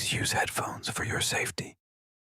Please use headphones for your safety.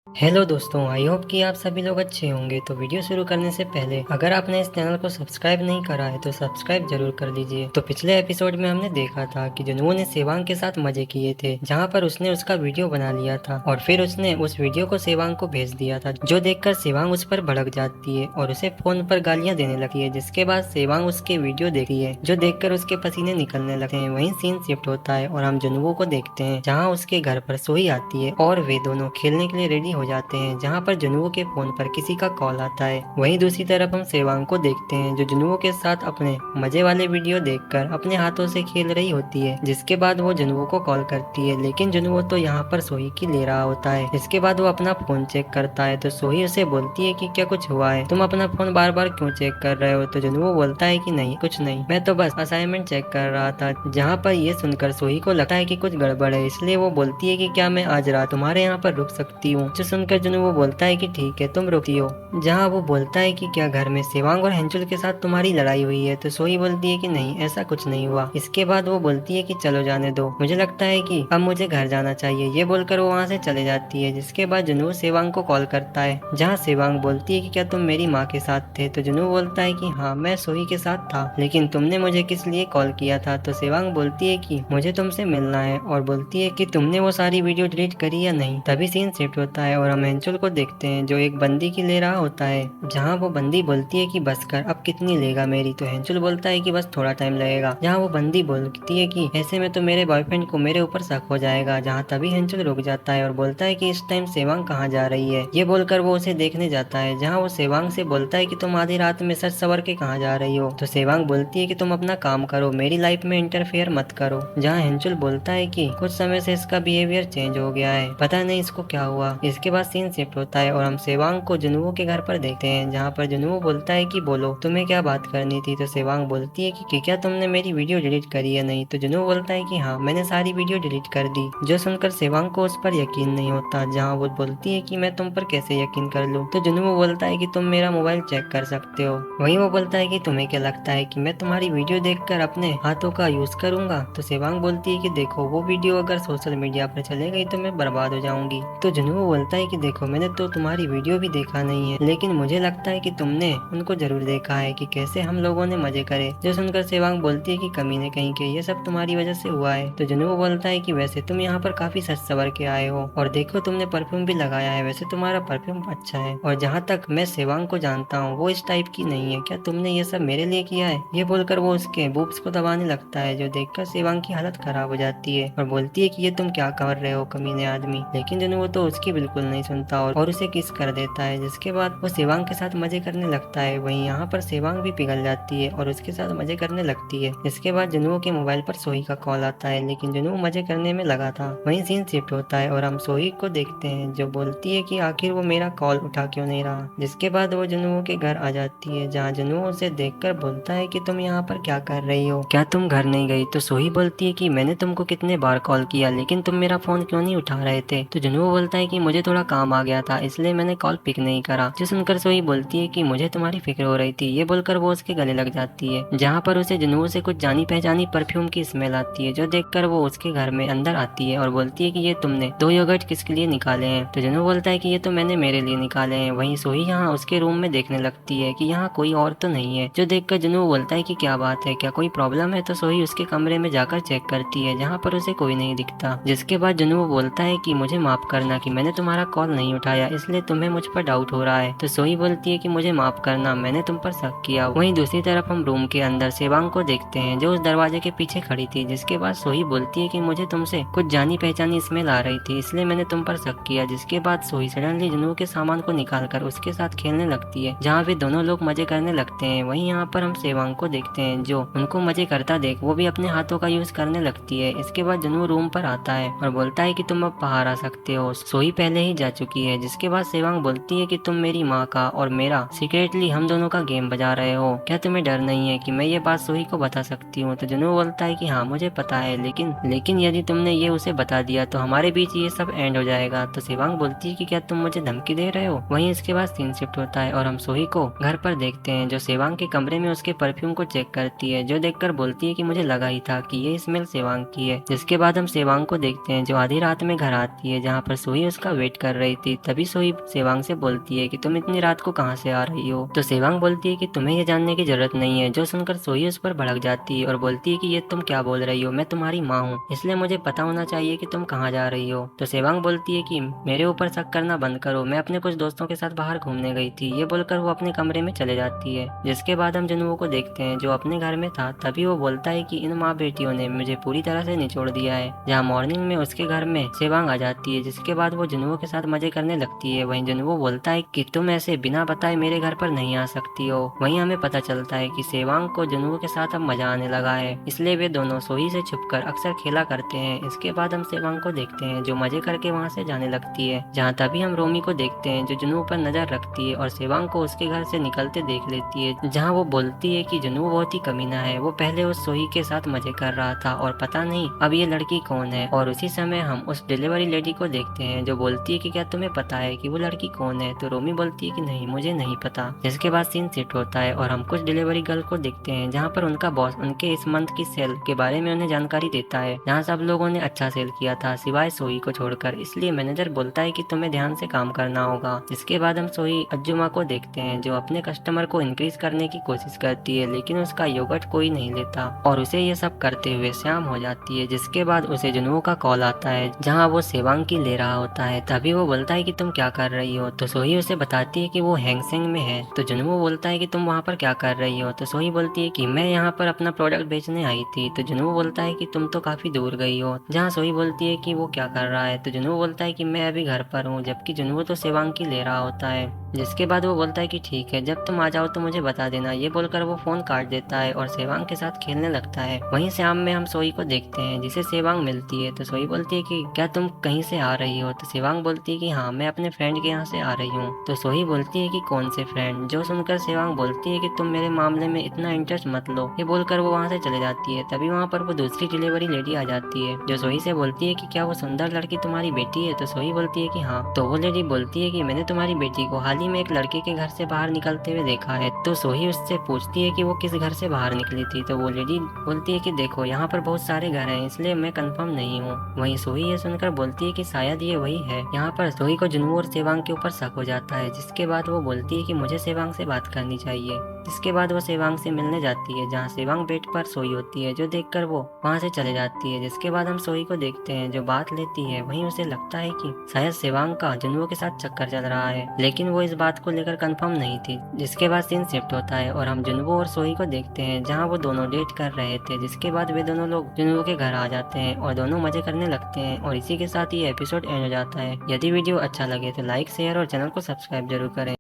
Hello दोस्तों, I hope कि आप सभी लोग अच्छे होंगे। तो वीडियो शुरू करने से पहले अगर आपने इस चैनल को सब्सक्राइब नहीं करा है तो सब्सक्राइब जरूर कर लीजिए। तो पिछले एपिसोड में हमने देखा था कि जुनू ने सेवांग के साथ मजे किए थे, जहां पर उसने उसका वीडियो बना लिया था और फिर उसने उस वीडियो को सेवांग को भेज दिया था, जो देखकर सेवांग उस पर भड़क जाती है और उसे फोन पर गालियां देने लगती है। जिसके बाद सेवांग उसके वीडियो देखती है, जो देखकर उसके पसीने निकलने लगते हैं। वहीं सीन शिफ्ट होता है और हम जुनू को देखते हैं, जहाँ उसके घर पर सोई आती है और वे दोनों खेलने के लिए रेडी हो जाते हैं, जहाँ पर जुनू के फोन पर किसी का कॉल आता है। वहीं दूसरी तरफ हम सेवांग को देखते हैं, जो जुनू के साथ अपने मजे वाले वीडियो देखकर अपने हाथों से खेल रही होती है। जिसके बाद वो जुनू को कॉल करती है, लेकिन जुनू तो यहाँ पर सोई की ले रहा होता है। इसके बाद वो अपना फोन चेक करता है, तो सोई उसे बोलती है कि क्या कुछ हुआ है, तुम अपना फोन बार बार क्यों चेक कर रहे हो। तो जुनू बोलता है कि नहीं, कुछ नहीं, मैं तो बस असाइनमेंट चेक कर रहा था। जहाँ पर ये सुनकर सोई को लगता है कि कुछ गड़बड़ है, इसलिए वो बोलती है कि क्या मैं आज रात तुम्हारे यहाँ पर रुक सकती हूँ। जो सुनकर जुनू वो बोलता है कि ठीक है, तुम रुकती हो। जहाँ वो बोलता है कि क्या घर में सेवांग और हेंचुल के साथ तुम्हारी लड़ाई हुई है। तो सोई बोलती है कि नहीं, ऐसा कुछ नहीं हुआ। इसके बाद वो बोलती है कि चलो जाने दो, मुझे लगता है कि अब मुझे घर जाना चाहिए। ये बोलकर वो वहाँ से चले जाती है। जिसके बाद जुनू सेवांग को कॉल करता है, जहाँ सेवांग बोलती है कि क्या तुम मेरी माँ के साथ थे। तो जुनू बोलता है कि हाँ, मैं सोई के साथ था, लेकिन तुमने मुझे किस लिए कॉल किया था। तो सेवांग बोलती है कि मुझे तुमसे मिलना है और बोलती है कि तुमने वो सारी वीडियो डिलीट करी या नहीं। तभी सीन शिफ्ट होता है और हम हेंचुल को देखते हैं, जो एक बंदी की ले रहा होता है, जहाँ वो बंदी बोलती है कि बस कर, अब कितनी लेगा मेरी। तो हेंचुल बोलता है कि बस थोड़ा टाइम लगेगा। जहाँ वो बंदी बोलती है कि ऐसे में तो मेरे बॉयफ्रेंड को मेरे ऊपर शक हो जाएगा। जहाँ तभी हेंचुल रुक जाता है और बोलता है कि इस टाइम सेवांग कहाँ जा रही है। ये बोलकर वो उसे देखने जाता है, जहाँ वो सेवांग से बोलता है कि तुम आधी रात में सच सवर के कहाँ जा रही हो। तो सेवांग बोलती है कि तुम अपना काम करो, मेरी लाइफ में इंटरफेयर मत करो। जहाँ हेंचुल बोलता है कि कुछ समय से इसका बिहेवियर चेंज हो गया है, पता नहीं इसको क्या हुआ। इसके बाद सीन शिफ्ट होता है और हम सेवांग को जुनू के घर पर देखते हैं, जहाँ पर जुनू बोलता है कि बोलो, तुम्हें क्या बात करनी थी। तो सेवांग बोलती है कि क्या तुमने मेरी वीडियो डिलीट करी है नहीं। तो जुनू बोलता है कि हाँ, मैंने सारी वीडियो डिलीट कर दी। जो सुनकर सेवांग को उस पर यकीन नहीं होता, जहाँ वो बोलती है कि मैं तुम पर कैसे यकीन कर लूँ। तो जुनू बोलता है कि तुम मेरा मोबाइल चेक कर सकते हो। वहीं वो बोलता है कि तुम्हें क्या लगता है कि मैं तुम्हारी वीडियो देखकर अपने हाथों का यूज करूंगा। तो सेवांग बोलती है कि देखो, वो वीडियो अगर सोशल मीडिया पर चले गई तो मैं बर्बाद हो जाऊंगी। तो जुनू बोलता है कि देखो, मैंने तो तुम्हारी वीडियो भी देखा नहीं है, लेकिन मुझे लगता है कि तुमने उनको जरूर देखा है कि कैसे हम लोगों ने मजे करे। जो सुनकर सेवांग बोलती है कि कमीने कहीं के, ये सब तुम्हारी वजह से हुआ है। तो जुनू बोलता है कि वैसे तुम यहाँ पर काफी सच सवर के आए हो और देखो, तुमने परफ्यूम भी लगाया है, वैसे तुम्हारा परफ्यूम अच्छा है। और जहाँ तक मैं सेवांग को जानता हूँ, वो इस टाइप की नहीं है। क्या तुमने ये सब मेरे लिए किया है। ये बोलकर वो उसके बूब्स को दबाने लगता है, जो देखकर सेवांग की हालत खराब हो जाती है और बोलती है कि ये तुम क्या कर रहे हो कमीने आदमी। लेकिन जुनू तो उसकी बिल्कुल नहीं सुनता और उसे किस कर देता है। जिसके बाद वो सेवांग के साथ मजे करने लगता है। वहीं यहाँ पर सेवांग भी पिघल जाती है और उसके साथ मजे करने लगती है। इसके बाद जुनू के मोबाइल पर सोही का कॉल आता है, लेकिन जुनू मजे करने में लगा था। वहीं सीन शिफ्ट होता है और हम सोही को देखते हैं, जो बोलती है कि आखिर वो मेरा कॉल उठा क्यों नहीं रहा। जिसके बाद वो जुनू के घर आ जाती है, जहाँ जुनू उसे देखकर बोलता है कि तुम यहाँ पर क्या कर रही हो, क्या तुम घर नहीं गई। तो सोही बोलती है कि मैंने तुमको कितने बार कॉल किया, लेकिन तुम मेरा फोन क्यों नहीं उठा रहे थे। तो जुनू बोलता है कि मुझे थोड़ा काम आ गया था, इसलिए मैंने कॉल पिक नहीं करा। जो सुनकर सोही बोलती है कि मुझे तुम्हारी फिक्र हो रही थी। ये बोलकर वो उसके गले लग जाती है, जहाँ पर उसे जुनू से कुछ जानी पहचानी परफ्यूम की स्मेल आती है। जो देखकर वो उसके घर में अंदर आती है और बोलती है कि ये तुमने 2 योगर्ट किसके लिए निकाले हैं। तो जुनू बोलता है कि ये तो मैंने मेरे लिए निकाले हैं। वहीं सोही यहाँ उसके रूम में देखने लगती है कि यहाँ कोई और तो नहीं है। जो देखकर जुनू बोलता है कि क्या बात है, क्या कोई प्रॉब्लम है। तो सोही उसके कमरे में जाकर चेक करती है, जहाँ पर उसे कोई नहीं दिखता। जिसके बाद जुनू बोलता है कि मुझे माफ करना कि मैंने तुम्हारा कॉल नहीं उठाया, इसलिए तुम्हें मुझ पर डाउट हो रहा है। तो सोही बोलती है कि मुझे माफ करना, मैंने तुम पर शक किया। वहीं दूसरी तरफ हम रूम के अंदर सेवांग को देखते हैं, जो उस दरवाजे के पीछे खड़ी थी। जिसके बाद सोही बोलती है कि मुझे तुमसे कुछ जानी पहचानी स्मेल आ रही थी, इसलिए मैंने तुम पर शक किया। जिसके बाद सोही सडनली जुनू के सामान को निकालकर उसके साथ खेलने लगती है, जहाँ वे दोनों लोग मजे करने लगते हैं। वहीं यहाँ पर हम सेवांग को देखते हैं, जो उनको मजे करता देख वो भी अपने हाथों का यूज करने लगती है। इसके बाद जुनू रूम पर आता है और बोलता है कि तुम अब बाहर आ सकते हो। सोही पहले ही ही जा चुकी है। जिसके बाद सेवांग बोलती है कि तुम मेरी माँ का और मेरा सीक्रेटली हम दोनों का गेम बजा रहे हो, क्या तुम्हें डर नहीं है कि मैं ये बात सोही को बता सकती हूँ। तो जुनू बोलता है कि हाँ मुझे पता है, लेकिन यदि तुमने ये उसे बता दिया तो हमारे बीच ये सब एंड हो जाएगा। तो सेवांग बोलती है कि क्या तुम मुझे धमकी दे रहे हो। वहीं इसके बाद सीन शिफ्ट होता है और हम सोही को घर पर देखते हैं, जो सेवांग के कमरे में उसके परफ्यूम को चेक करती है, जो देखकर बोलती है कि मुझे लगा ही था कि ये स्मेल सेवांग की है। जिसके बाद हम सेवांग को देखते हैं जो आधी रात में घर आती है, जहाँ पर सोही उसका वेट कर रही थी। तभी सोही सेवांग से बोलती है कि तुम इतनी रात को कहाँ से आ रही हो। तो सेवांग बोलती है कि तुम्हें ये जानने की जरूरत नहीं है। जो सुनकर सोही उस पर भड़क जाती है और बोलती है कि ये तुम क्या बोल रही हो, मैं तुम्हारी माँ हूँ, इसलिए मुझे पता होना चाहिए कि तुम कहाँ जा रही हो। तो सेवांग बोलती है कि मेरे ऊपर शक करना बंद करो, मैं अपने कुछ दोस्तों के साथ बाहर घूमने गई थी। ये बोलकर वो अपने कमरे में चले जाती है। जिसके बाद हम जुनू को देखते हैं जो अपने घर में था। तभी वो बोलता है कि इन माँ बेटियों ने मुझे पूरी तरह से निचोड़ दिया है। जहाँ मॉर्निंग में उसके घर में सेवांग आ जाती है। जिसके बाद वो जुनू के साथ मजे करने लगती है। वहीं जुनू बोलता है कि तुम ऐसे बिना बताए मेरे घर पर नहीं आ सकती हो। वहीं हमें पता चलता है कि सेवांग को जुनू के साथ अब मजा आने लगा है, इसलिए वे दोनों सोही से छुपकर अक्सर खेला करते हैं। इसके बाद हम सेवांग को देखते हैं जो मजे करके वहाँ से जाने लगती है। जहाँ तभी हम रोमी को देखते हैं जो जुनू पर नजर रखती है और सेवांग को उसके घर से निकलते देख लेती है। जहाँ वो बोलती है कि जुनू बहुत ही कमीना है, वो पहले उस सोही के साथ मजे कर रहा था और पता नहीं अब ये लड़की कौन है। और उसी समय हम उस डिलीवरी लेडी को देखते हैं जो बोलती है कि क्या तुम्हें पता है कि वो लड़की कौन है। तो रोमी बोलती है कि नहीं मुझे नहीं पता। जिसके बाद सीन सेट होता है और हम कुछ डिलीवरी गर्ल को देखते हैं जहाँ पर उनका बॉस उनके इस मंथ की सेल के बारे में उन्हें जानकारी देता है, जहाँ सब लोगों ने अच्छा सेल किया था सिवाय सोही को छोड़कर। इसलिए मैनेजर बोलता है कि तुम्हें ध्यान से काम करना होगा। इसके बाद हम सोही अज्जुमा को देखते हैं जो अपने कस्टमर को इंक्रीज करने की कोशिश करती है, लेकिन उसका योगर्ट कोई नहीं लेता और उसे ये सब करते हुए शाम हो जाती है। जिसके बाद उसे जुनू का कॉल आता है जहाँ वो सेवांग की ले रहा होता है। तभी वो बोलता है कि तुम क्या कर रही हो। तो सोही उसे बताती है कि वो हैंगसेंग में है। तो जुनू बोलता है कि तुम वहाँ पर क्या कर रही हो। तो सोही बोलती है कि मैं यहाँ पर अपना प्रोडक्ट बेचने आई थी। तो जुनू बोलता है कि तुम तो काफी दूर गई हो। जहाँ सोही बोलती है कि वो क्या कर रहा है। तो जुनू बोलता है कि मैं अभी घर पर हूँ, जबकि जुनू तो सेवांग की ले रहा होता है। जिसके बाद वो बोलता है कि ठीक है जब तुम आ जाओ तो मुझे बता देना। ये बोलकर वो फोन काट देता है और सेवांग के साथ खेलने लगता है। वहीं शाम में हम सोही को देखते हैं जिसे सेवांग मिलती है। तो सोही बोलती है कि क्या तुम कहीं से आ रही हो। तो सेवांग बोलती है कि हाँ मैं अपने फ्रेंड के यहाँ से आ रही हूँ। तो सोही बोलती है कि कौन से फ्रेंड। जो सुनकर सेवांग बोलती है कि तुम मेरे मामले में इतना इंटरेस्ट मत लो। ये बोलकर वो वहाँ से चले जाती है। तभी वहाँ पर वो दूसरी डिलीवरी लेडी आ जाती है जो सोही से बोलती है कि क्या वो सुंदर लड़की तुम्हारी बेटी है। तो सोही बोलती है कि हाँ। तो वो लेडी बोलती है कि मैंने तुम्हारी बेटी को हाल ही में एक लड़के के घर से बाहर निकलते हुए देखा है। तो सोही उससे पूछती है कि वो किस घर से बाहर निकली थी। तो वो लेडी बोलती है कि देखो यहाँ पर बहुत सारे घर हैं, इसलिए मैं कंफर्म नहीं हूँ। वहीं सोही ये सुनकर बोलती है कि शायद ये वही है। यहाँ पर सोही को जुनू और सेवांग के ऊपर शक हो जाता है। जिसके बाद वो बोलती है कि मुझे सेवांग से बात करनी चाहिए। जिसके बाद वो सेवांग से मिलने जाती है जहाँ सेवांग बेड पर सोई होती है, जो देखकर वो वहाँ से चले जाती है। जिसके बाद हम सोही को देखते हैं जो बात लेती है। वहीं उसे लगता है कि शायद सेवांग का जुनू के साथ चक्कर चल रहा है, लेकिन वो इस बात को लेकर कंफर्म नहीं थी। जिसके बाद सीन शिफ्ट होता है और हम जुनू और सोही को देखते हैं जहाँ वो दोनों डेट कर रहे थे। जिसके बाद वे दोनों लोग जुनू के घर आ जाते हैं और दोनों मजे करने लगते हैं और इसी के साथ ये एपिसोड एंड हो जाता है। यदि वीडियो अच्छा लगे तो लाइक शेयर और चैनल को सब्सक्राइब जरूर करें।